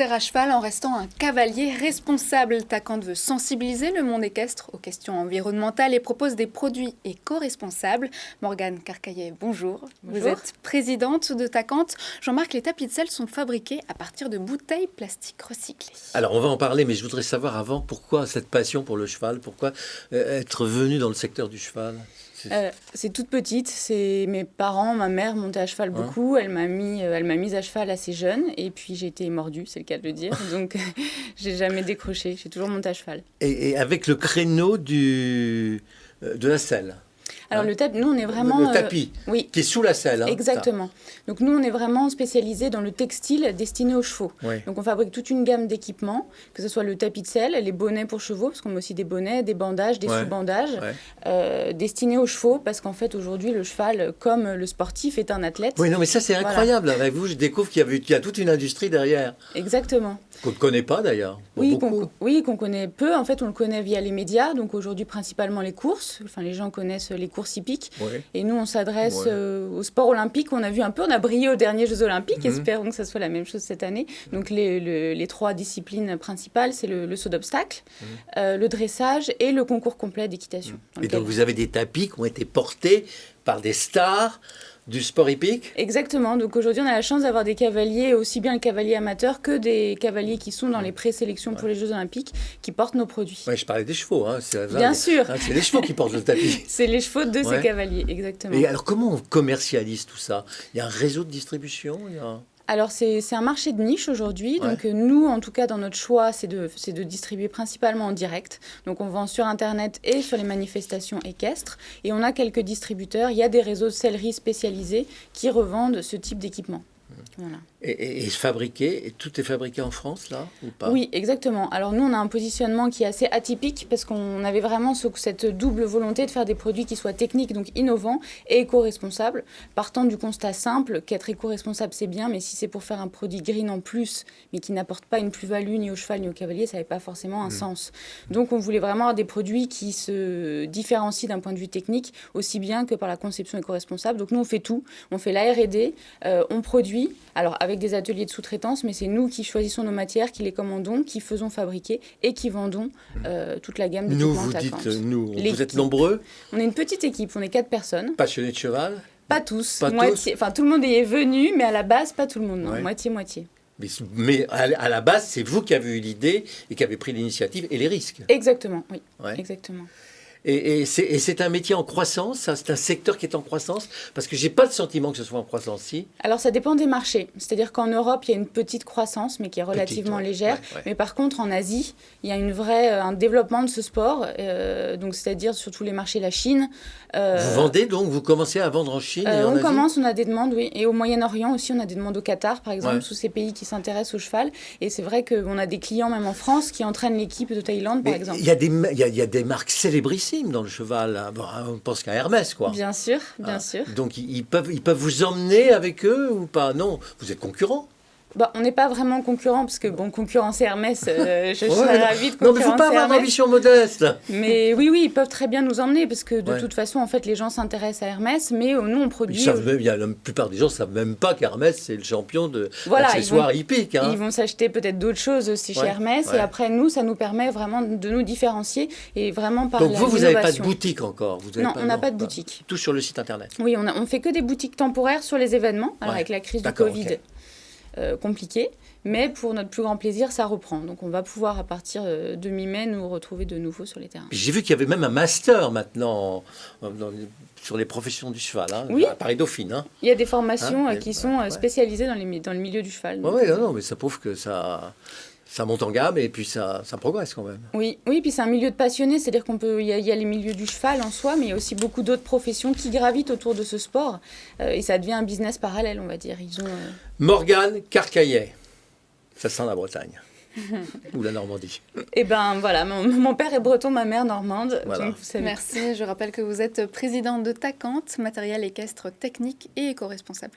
monter à cheval en restant un cavalier responsable. Tacante veut sensibiliser le monde équestre aux questions environnementales et propose des produits éco-responsables. Morgane Carcaillet, bonjour. Vous êtes présidente de Tacante. Jean-Marc, les tapis de selle sont fabriqués à partir de bouteilles plastiques recyclées. Alors on va en parler, mais je voudrais savoir avant pourquoi cette passion pour le cheval, pourquoi être venu dans le secteur du cheval. C'est toute petite, c'est mes parents, ma mère montait à cheval beaucoup, elle m'a mise à cheval assez jeune et puis j'ai été mordue, c'est le cas de le dire, donc j'ai jamais décroché, j'ai toujours monté à cheval. Et avec le créneau de la selle. Alors le tapis, nous on est vraiment... Le tapis, oui, qui est sous la selle. Exactement. Donc nous on est vraiment spécialisé dans le textile destiné aux chevaux. Oui. Donc on fabrique toute une gamme d'équipements, que ce soit le tapis de selle, les bonnets pour chevaux, parce qu'on met aussi des bonnets, des bandages, des sous-bandages, destinés aux chevaux, parce qu'en fait aujourd'hui le cheval, comme le sportif, est un athlète. Oui, non mais ça c'est incroyable. Voilà. Avec vous je découvre qu'il y a toute une industrie derrière. Exactement. Qu'on ne connaît pas d'ailleurs. Oui, qu'on connaît peu. En fait, on le connaît via les médias. Donc aujourd'hui, principalement les courses. Enfin, les gens connaissent les courses hippiques. Et nous, on s'adresse au sport olympique. On a vu un peu, on a brillé aux derniers Jeux olympiques. Espérons que ça soit la même chose cette année. Donc les trois disciplines principales, c'est le saut d'obstacle, le dressage et le concours complet d'équitation. Et donc vous avez des tapis qui ont été portés par des stars du sport hippique ? Exactement. Donc aujourd'hui, on a la chance d'avoir des cavaliers, aussi bien le cavalier amateur que des cavaliers qui sont dans les présélections pour les Jeux olympiques, qui portent nos produits. Oui, je parlais des chevaux. Bien sûr. C'est les chevaux qui portent le tapis. C'est les chevaux de ces cavaliers, exactement. Et alors, comment on commercialise tout ça ? Il y a un réseau de distribution ? Alors, c'est un marché de niche aujourd'hui. Donc, nous, en tout cas, dans notre choix, c'est de distribuer principalement en direct. Donc, on vend sur Internet et sur les manifestations équestres. Et on a quelques distributeurs. Il y a des réseaux de sellerie spécialisés qui revendent ce type d'équipement. Voilà. Et tout est fabriqué en France, là, ou pas ? Oui, exactement. Alors nous, on a un positionnement qui est assez atypique parce qu'on avait vraiment cette double volonté de faire des produits qui soient techniques, donc innovants, et éco-responsables, partant du constat simple qu'être éco-responsable, c'est bien, mais si c'est pour faire un produit green en plus, mais qui n'apporte pas une plus-value ni au cheval ni au cavalier, ça n'avait pas forcément un sens. Donc on voulait vraiment avoir des produits qui se différencient d'un point de vue technique, aussi bien que par la conception éco-responsable. Donc nous, on fait tout. On fait la R&D, on produit, alors avec des ateliers de sous-traitance, mais c'est nous qui choisissons nos matières, qui les commandons, qui faisons fabriquer et qui vendons toute la gamme d'équipements Tacante. Vous êtes nombreux ? On est une petite équipe, on est 4 personnes. Passionnés de cheval ? Pas tous, moitié. Enfin, tout le monde y est venu, mais à la base, pas tout le monde, non, moitié-moitié. Mais à la base, c'est vous qui avez eu l'idée et qui avez pris l'initiative et les risques. Exactement, oui, exactement. Et c'est un métier en croissance, c'est un secteur qui est en croissance, parce que j'ai pas le sentiment que ce soit en croissance, si. Alors ça dépend des marchés, c'est-à-dire qu'en Europe il y a une petite croissance, mais qui est relativement légère. Mais par contre en Asie, il y a un développement de ce sport, donc c'est-à-dire surtout les marchés, la Chine. Vous vendez donc, vous commencez à vendre en Chine et en Asie ? On a des demandes, oui, et au Moyen-Orient aussi, on a des demandes au Qatar, par exemple, tous ces pays qui s'intéressent au cheval. Et c'est vrai qu'on a des clients même en France qui entraînent l'équipe de Thaïlande, par exemple. Il y a des marques célébrissimes dans le cheval. Bon, on pense qu'à Hermès, quoi. Bien sûr, bien sûr. Donc, ils peuvent vous emmener avec eux ou pas ? Non, vous êtes concurrents. On n'est pas vraiment concurrents, parce que, concurrencer Hermès, je serais ravie de concurrencer Hermès. Non, mais il ne faut pas avoir d'ambition modeste. Mais oui, ils peuvent très bien nous emmener, parce que de toute façon, en fait, les gens s'intéressent à Hermès, mais nous, on produit... La plupart des gens ne savent même pas qu'Hermès, c'est le champion de l'accessoire hippique. Ils vont s'acheter peut-être d'autres choses aussi chez Hermès, et après, nous, ça nous permet vraiment de nous différencier, et vraiment par Donc vous n'avez pas de boutique encore ? Non, on n'a pas de boutique. Tout sur le site Internet ? Oui, on fait que des boutiques temporaires sur les événements, alors avec la crise du Covid. Compliqué, mais pour notre plus grand plaisir, ça reprend. Donc on va pouvoir, à partir de mi-mai, nous retrouver de nouveau sur les terrains. J'ai vu qu'il y avait même un master maintenant sur les professions du cheval, à Paris-Dauphine. Il y a des formations qui sont spécialisées dans le milieu du cheval. Oui, mais ça prouve que ça monte en gamme et puis ça progresse quand même. Oui, puis c'est un milieu de passionnés, c'est-à-dire il y a les milieux du cheval en soi, mais il y a aussi beaucoup d'autres professions qui gravitent autour de ce sport et ça devient un business parallèle, on va dire. Morgane Carcaillet, ça sent la Bretagne. Ou la Normandie. Eh ben voilà, mon père est breton, ma mère normande. Voilà. Donc vous savez. Merci, je rappelle que vous êtes présidente de Tacante, matériel équestre technique et éco-responsable.